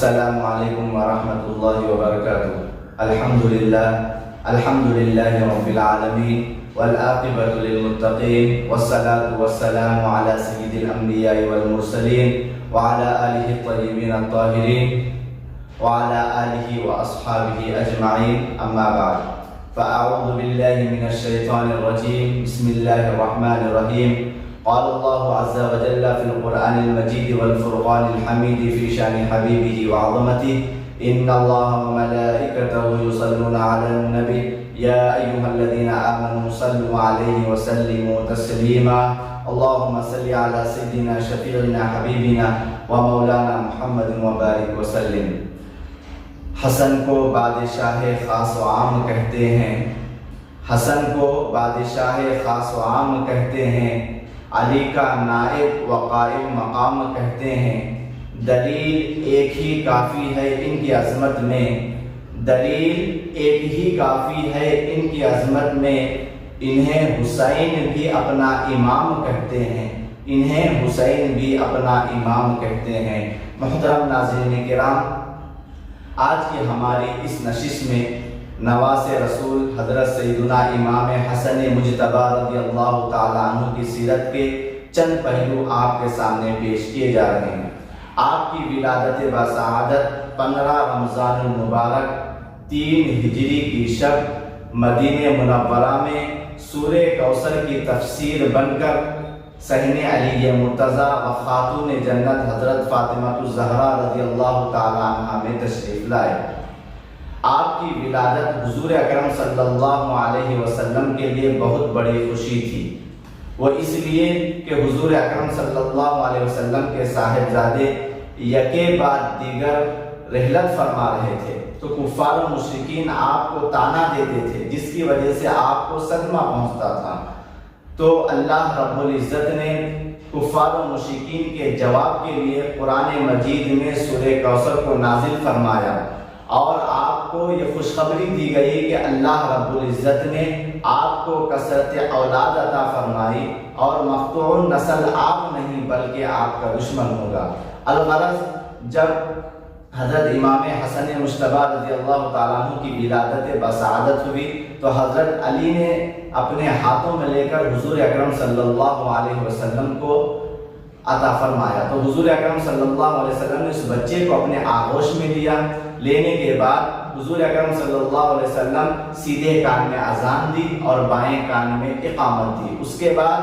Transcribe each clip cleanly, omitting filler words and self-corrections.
السلام علیکم ورحمۃ اللہ وبرکاتہ۔ الحمد للہ رب العالمین والعاقبۃ للمتقین والصلاة والسلام علی سید الانبیاء والمرسلین وعلی آلہ الطیبین الطاہرین وعلی آلہ واصحابہ اجمعین، اما بعد فاعوذ باللہ من الشیطان الرجیم، بسم اللہ الرحمن الرحیم۔ قال الله عز وجل في القرآن المجيد والفرقان الحميد في شأن حبيبه وعظمته إن الله وملائكته يصلون على النبي يا أيها الذين آمنوا صلوا عليه وسلموا تسليما اللهم صل على سيدنا شفيعنا حبيبنا ومولانا محمد وبارك وسلم۔ حسن کو بادشاہ خاص و عام کہتے ہیں، حسن کو بادشاہ خاص و عام کہتے ہیں، علی کا نائب و قائم مقام کہتے ہیں۔ دلیل ایک ہی کافی ہے ان کی عظمت میں، دلیل ایک ہی کافی ہے ان کی عظمت میں، انہیں حسین بھی اپنا امام کہتے ہیں، انہیں حسین بھی اپنا امام کہتے ہیں۔ محترم ناظرین کرام، آج کی ہماری اس نشست میں نواز رسول حضرت سیدنا امام حسن مجتبی رضی اللہ تعالیٰ عنہ کی سیرت کے چند پہلو آپ کے سامنے پیش کیے جا رہے ہیں۔ آپ کی ولادت بسعادت 15 رمضان المبارک 3 ہجری کی شب مدینہ منورہ میں سورہ کوثر کی تفسیر بن کر صحن علی مرتضیٰ و خاتون جنت حضرت فاطمہ الزہرا رضی اللہ تعالیٰ عنہ میں تشریف لائے۔ آپ کی ولادت حضور اکرم صلی اللہ علیہ وسلم کے لیے بہت بڑی خوشی تھی، وہ اس لیے کہ حضور اکرم صلی اللہ علیہ وسلم کے صاحبزادے یکے بعد دیگر رحلت فرما رہے تھے، تو کفار و مشرکین آپ کو طعنہ دیتے تھے، جس کی وجہ سے آپ کو صدمہ پہنچتا تھا۔ تو اللہ رب العزت نے کفار و مشرکین کے جواب کے لیے قرآن مجید میں سورہ کوثر کو نازل فرمایا، اور آپ کو یہ خوشخبری دی گئی کہ اللہ رب العزت نے آپ کو کثرت اولاد عطا فرمائی اور مقطوع نسل آپ نہیں بلکہ آپ کا دشمن ہوگا۔ الغرض جب حضرت امام حسن مجتبی رضی اللہ تعالیٰ عنہ کی ولادت بسعادت ہوئی تو حضرت علی نے اپنے ہاتھوں میں لے کر حضور اکرم صلی اللہ علیہ وسلم کو عطا فرمایا۔ تو حضور اکرم صلی اللہ علیہ وسلم نے اس بچے کو اپنے آغوش میں لیا، لینے کے بعد حضور اکرم صلی اللہ علیہ وسلم سیدھے کان میں اذان دی اور بائیں کان میں اقامت دی۔ اس کے بعد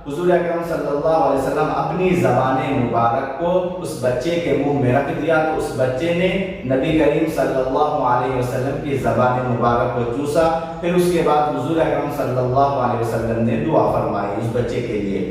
حضور اکرم صلی اللہ علیہ وسلم اپنی زبان مبارک کو اس بچے کے منہ میں رکھ دیا، تو اس بچے نے نبی کریم صلی اللہ علیہ وسلم کی زبان مبارک کو چوسا۔ پھر اس کے بعد حضور اکرم صلی اللہ علیہ وسلم نے دعا فرمائی اس بچے کے لیے۔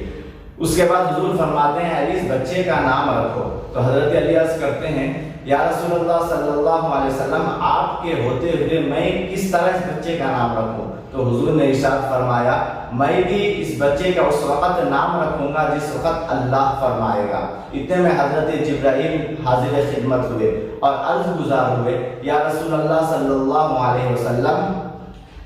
اس کے بعد حضور فرماتے ہیں علی اس بچے کا نام رکھو، تو حضرت علی عرض کرتے ہیں یا رسول اللہ صلی اللہ علیہ وسلم آپ کے ہوتے ہوئے میں کس طرح اس بچے کا نام رکھوں؟ تو حضور نے ارشاد فرمایا میں بھی اس بچے کا اس وقت نام رکھوں گا جس وقت اللہ فرمائے گا۔ اتنے میں حضرت جبرائیل حاضر خدمت ہوئے اور عرض گزار ہوئے یا رسول اللہ صلی اللہ علیہ وسلم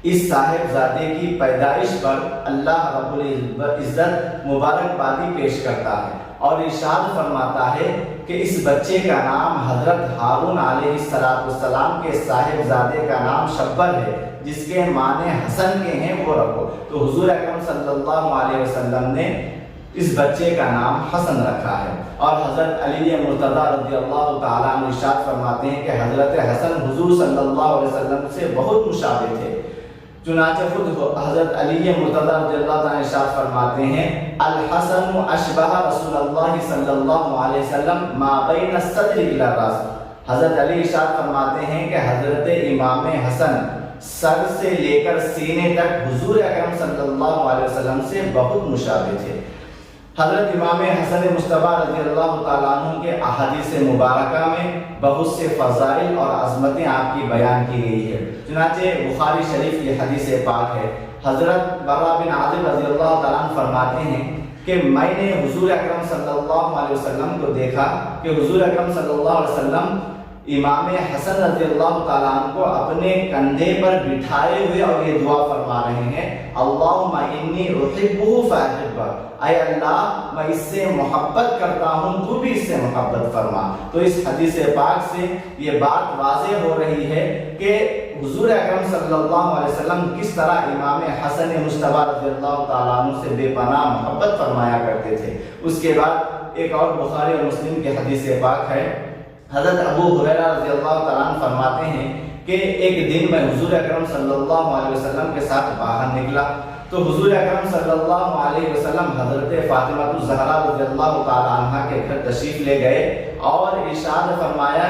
اس صاحبزادے کی پیدائش پر اللہ رب العزت مبارکبادی پیش کرتا ہے اور ارشاد فرماتا ہے کہ اس بچے کا نام حضرت ہارون علیہ السلام کے صاحبزادے کا نام شبر ہے، جس کے معنی حسن کے ہیں وہ رکھو۔ تو حضور اکرم صلی اللہ علیہ وسلم نے اس بچے کا نام حسن رکھا ہے۔ اور حضرت علی مرتضیٰ رضی اللہ تعالیٰ عنہ ارشاد فرماتے ہیں کہ حضرت حسن حضور صلی اللہ علیہ وسلم سے بہت مشابہ تھے، چنانچہ خود حضرت علی مرتضیٰ رضی اللہ تعالیٰ ارشاد فرماتے ہیں الحسن اشبہ رسول اللہ صلی اللہ علیہ وسلم ما بین الصدر الی الراس۔ حضرت علی ارشاد فرماتے ہیں کہ حضرت امام حسن سر سے لے کر سینے تک حضور اکرم صلی اللہ علیہ وسلم سے بہت مشابہ تھے۔ حضرت امام حسن مجتبی رضی اللہ تعالیٰ عنہ کے احادیث مبارکہ میں بہت سے فضائل اور عظمتیں آپ کی بیان کی گئی ہے۔ چنانچہ بخاری شریف کی حدیث پاک ہے، حضرت برا بن عازب رضی اللہ تعالیٰ عنہ فرماتے ہیں کہ میں نے حضور اکرم صلی اللہ علیہ وسلم کو دیکھا کہ حضور اکرم صلی اللہ علیہ وسلم امام حسن رضی اللہ تعالیٰ عنہ کو اپنے کندھے پر بٹھائے ہوئے اور یہ دعا فرما رہے ہیں، اللہم انی احبہ فاحبہ، اے اللہ میں اس سے محبت کرتا ہوں، تو بھی اس سے محبت فرما۔ تو اس حدیث پاک سے یہ بات واضح ہو رہی ہے کہ حضور اکرم صلی اللہ علیہ وسلم کس طرح امام حسن مجتبی رضی اللہ تعالیٰ عنہ سے بے پناہ محبت فرمایا کرتے تھے۔ اس کے بعد ایک اور بخاری اور مسلم کی حدیث پاک ہے، حضرت ابو ہریرہ رضی اللہ تعالیٰ عنہ فرماتے ہیں کہ ایک دن میں حضور اکرم صلی اللہ علیہ وسلم کے ساتھ باہر نکلا تو حضور اکرم صلی اللہ علیہ وسلم حضرت فاطمہ الزہرا رضی اللہ تعالیٰ عنہ کے گھر تشریف لے گئے اور ارشاد فرمایا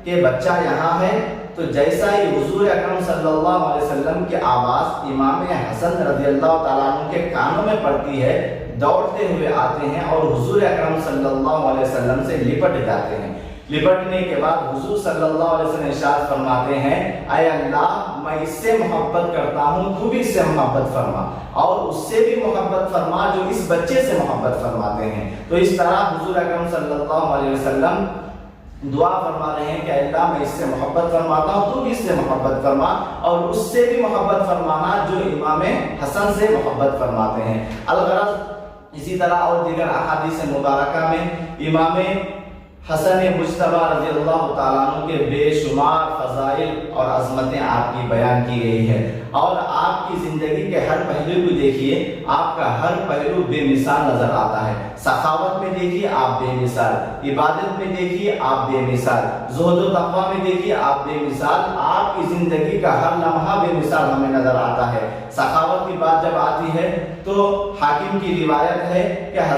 کہ بچہ یہاں ہے۔ تو جیسا ہی حضور اکرم صلی اللہ علیہ وسلم کی آواز امام حسن رضی اللہ تعالیٰ عنہ کے کانوں میں پڑتی ہے، دوڑتے ہوئے آتے ہیں اور حضور اکرم صلی اللہ علیہ وسلم سے لپٹ جاتے ہیں۔ لپٹنے کے بعد حضور صلی اللہ علیہ وسلم ارشاد فرماتے ہیں، اے اللہ میں اس سے محبت کرتا ہوں، تو بھی اس سے محبت فرما اور اس سے بھی محبت فرما جو اس بچے سے محبت فرماتے ہیں۔ تو اس طرح حضور اکرم صلی اللہ علیہ وسلم دعا فرما رہے ہیں کہ اللہ میں اس سے محبت فرماتا ہوں، تو بھی اس سے محبت فرما اور اس سے بھی محبت فرمانا جو امام حسن سے محبت فرماتے ہیں۔ الغرض اسی طرح اور دیگر احادیث مبارکہ میں امام حسن مجتبی رضی اللہ تعالیٰ عنہ کے بے شمار فضائل اور عظمتیں آپ کی بیان کی گئی ہے، اور آپ کی زندگی کے ہر پہلو کو دیکھیے، آپ کا ہر پہلو بے مثال نظر آتا ہے۔ سخاوت میں دیکھیے آپ بے مثال، عبادت میں دیکھیے آپ بے مثال، زہد و تقویٰ میں دیکھیے آپ بے مثال، آپ کی زندگی کا ہر لمحہ بے مثال ہمیں نظر آتا ہے۔ سخاوت کی بات جب آتی ہے تو حاکم کی روایت ہے کہ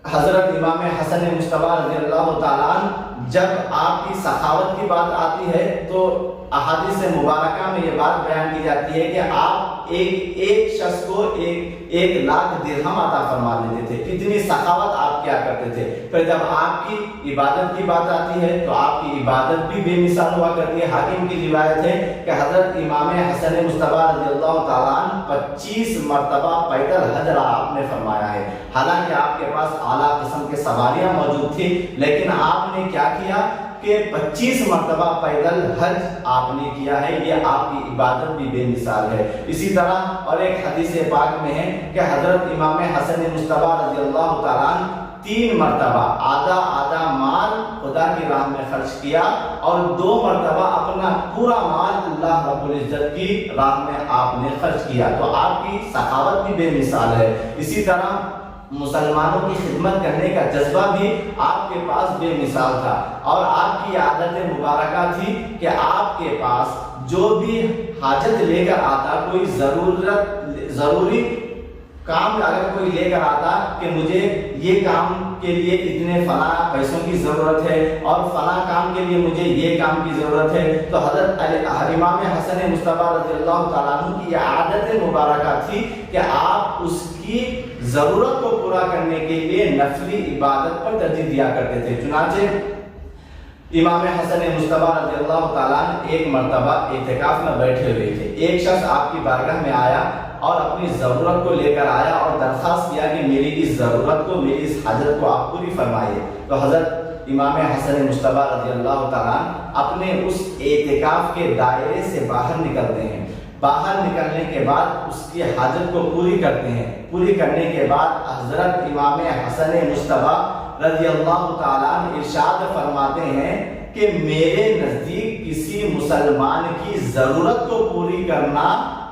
حضرت امام حسن مجتبی رضی اللہ تعالیٰ عنہ جب آپ کی سخاوت کی بات آتی ہے تو احادیث مبارکہ میں یہ بات بیان کی جاتی ہے کہ آپ ایک شخص کو 1,00,000 درہم عطا فرما دیتے تھے، اتنی سخاوت آپ کیا کرتے تھے۔ پھر جب آپ کی عبادت کی بات آتی ہے تو آپ کی عبادت بھی بے مثال ہوا کرتی ہے۔ حاکم کی روایت ہے کہ حضرت امام حسن مجتبی رضی اللہ تعالیٰ عنہ 25 مرتبہ پیدل حج آپ نے فرمایا ہے، حالانکہ آپ کے پاس اعلیٰ قسم کے سواریاں موجود تھی، لیکن آپ نے کیا کیا کہ 25 مرتبہ پیدل حج آپ نے کیا ہے۔ یہ آپ کی عبادت بھی بے مثال ہے۔ اسی طرح اور ایک حدیث پاک میں ہے کہ حضرت امام حسن مجتبی رضی اللہ تعالیٰ عنہ 3 مرتبہ آدھا مال خدا کی راہ میں خرچ کیا اور 2 مرتبہ اپنا پورا مال اللہ رب العزت کی راہ میں آپ نے خرچ کیا۔ تو آپ کی سخاوت بھی بے مثال ہے۔ اسی طرح مسلمانوں کی خدمت کرنے کا جذبہ بھی آپ کے پاس بے مثال تھا، اور آپ کی عادت مبارکہ تھی کہ آپ کے پاس جو بھی حاجت لے کر آتا، کوئی ضروری کام اگر کوئی لے کر آتا کہ مجھے یہ کام کے لیے اتنے فلاں پیسوں کی ضرورت ہے اور فلاں کام کے لیے مجھے یہ کام کی ضرورت ہے، تو حضرت امام حسن مجتبی رضی اللہ تعالیٰ عنہ کی یہ عادت مبارکہ تھی کہ آپ اس کی ضرورت کو پورا کرنے کے لیے نفلی عبادت پر ترجیح دیا کرتے تھے۔ چنانچہ امام حسن مجتبی رضی اللہ تعالیٰ عنہ ایک مرتبہ اعتکاف میں بیٹھے ہوئے تھے، ایک شخص آپ کی بارگاہ میں آیا اور اپنی ضرورت کو لے کر آیا اور درخواست کیا کہ میری اس ضرورت کو، میری اس حاجت کو آپ پوری فرمائیے۔ تو حضرت امام حسن مجتبی رضی اللہ تعالیٰ عنہ اپنے اس اعتکاف کے دائرے سے باہر نکلتے ہیں، باہر نکلنے کے بعد اس کی حاجت کو پوری کرتے ہیں، پوری کرنے کے بعد حضرت امام حسن مجتبی رضی اللہ تعالیٰ عنہ ارشاد فرماتے ہیں کہ میرے نزدیک کسی مسلمان کی ضرورت کو پوری کرنا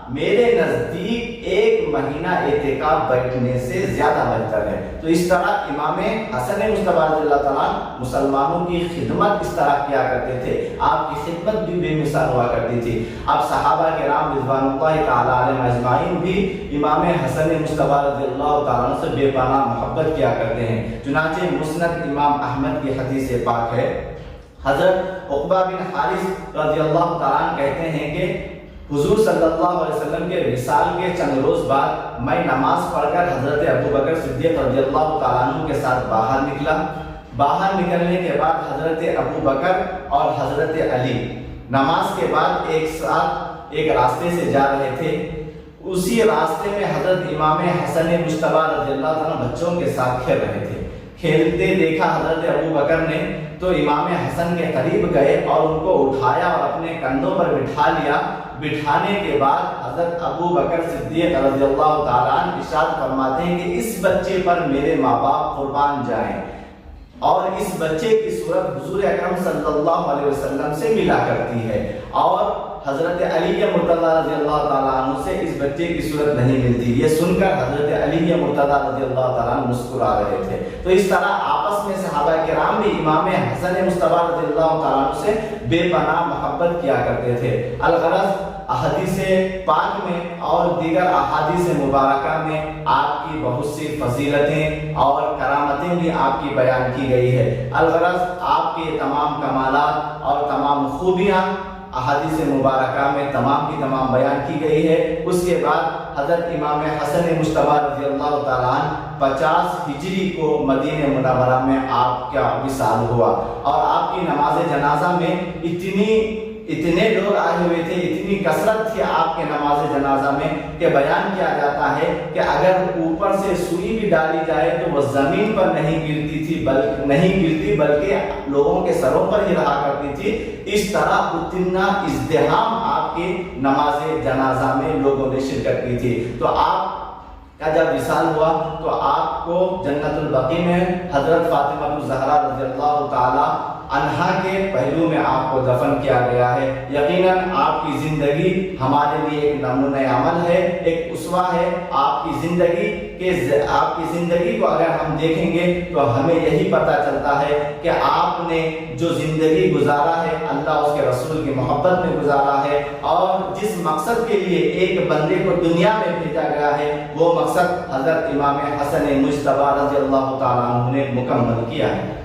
میرے نزدیک 1 مہینہ اعتکاف بیٹھنے سے زیادہ بہتر ہے۔ تو اس طرح امام حسن مجتبی رضی اللہ تعالیٰ مسلمانوں کی خدمت اس طرح کیا کرتے تھے، آپ کی خدمت بھی بے مثال ہوا کرتی تھی۔ اب صحابہ کرام رضوان اللہ تعالیٰ علیہم اجمعین بھی امام حسن مجتبی رضی اللہ تعالیٰ سے بے پناہ محبت کیا کرتے ہیں۔ چنانچہ مسند امام احمد کی حدیث پاک ہے، حضرت عقبہ بن حارث رضی اللہ تعالیٰ کہتے ہیں کہ حضور صلی اللہ علیہ وسلم کے وصال کے چند روز بعد میں نماز پڑھ کر حضرت ابو بکر صدیق رضی اللہ تعالیٰ عنہ کے ساتھ باہر نکلا۔ باہر نکلنے کے بعد حضرت ابو بکر اور حضرت علی نماز کے بعد ایک ساتھ ایک راستے سے جا رہے تھے۔ اسی راستے میں حضرت امام حسن مجتبی رضی اللہ تعالیٰ بچوں کے ساتھ کھیل رہے تھے۔ کھیلتے دیکھا حضرت ابو بکر نے تو امام حسن کے قریب گئے اور ان کو اٹھایا اور اپنے کندھوں پر بٹھا لیا۔ بٹھانے کے بعد حضرت ابو بکر صدیق رضی اللہ تعالیٰ عنہ ارشاد فرماتے ہیں کہ اس بچے پر میرے ماں باپ قربان جائیں، اور اس بچے کی صورت حضور اکرم صلی اللہ علیہ وسلم سے ملا کرتی ہے، اور حضرت علی مرتضیٰ رضی اللہ تعالیٰ عنہ سے اس بچے کی صورت نہیں ملتی۔ یہ سن کر حضرت علی مرتضیٰ رضی اللہ تعالیٰ عنہ مسکرا رہے تھے۔ تو اس طرح آپس میں صحابہ کرام بھی امام حسن مصطفیٰ رضی اللہ تعالیٰ عنہ سے بے پناہ محبت کیا کرتے تھے۔ الغرض احادیث پاک میں اور دیگر احادیث مبارکہ میں آپ کی بہت سی فضیلتیں اور کرامتیں بھی آپ کی بیان کی گئی ہے۔ الغرض آپ کے تمام کمالات اور تمام خوبیاں احادیث مبارکہ میں تمام کی تمام بیان کی گئی ہے۔ اس کے بعد حضرت امام حسن مصطفیٰ رضی اللہ تعالیٰ عنہ 50 ہجری کو مدینہ منورہ میں آپ کا وصال ہوا، اور آپ کی نماز جنازہ میں اتنے لوگ آئے ہوئے تھے، اتنی کثرت تھی آپ کے نماز جنازہ میں کہ بیان کیا جاتا ہے کہ اگر اوپر سے سوئی بھی ڈالی جائے تو وہ زمین پر نہیں گرتی بلکہ لوگوں کے سروں پر ہی رہا کرتی تھی۔ اس طرح اتنا ازدحام آپ کی نماز جنازہ میں لوگوں نے شرکت کی تھی۔ تو آپ کا جب وصال ہوا تو آپ کو جنت البقیع میں حضرت فاطمہ الزہرا رضی اللہ تعالی عنہا کے پہلو میں آپ کو دفن کیا گیا ہے۔ یقیناً آپ کی زندگی ہمارے لیے ایک نمونہ عمل ہے، ایک اسوہ ہے۔ آپ کی زندگی کو اگر ہم دیکھیں گے تو ہمیں یہی پتہ چلتا ہے کہ آپ نے جو زندگی گزارا ہے اللہ اس کے رسول کی محبت میں گزارا ہے، اور جس مقصد کے لیے ایک بندے کو دنیا میں بھیجا گیا ہے وہ مقصد حضرت امام حسن مجتبی رضی اللہ تعالیٰ عنہ نے مکمل کیا ہے۔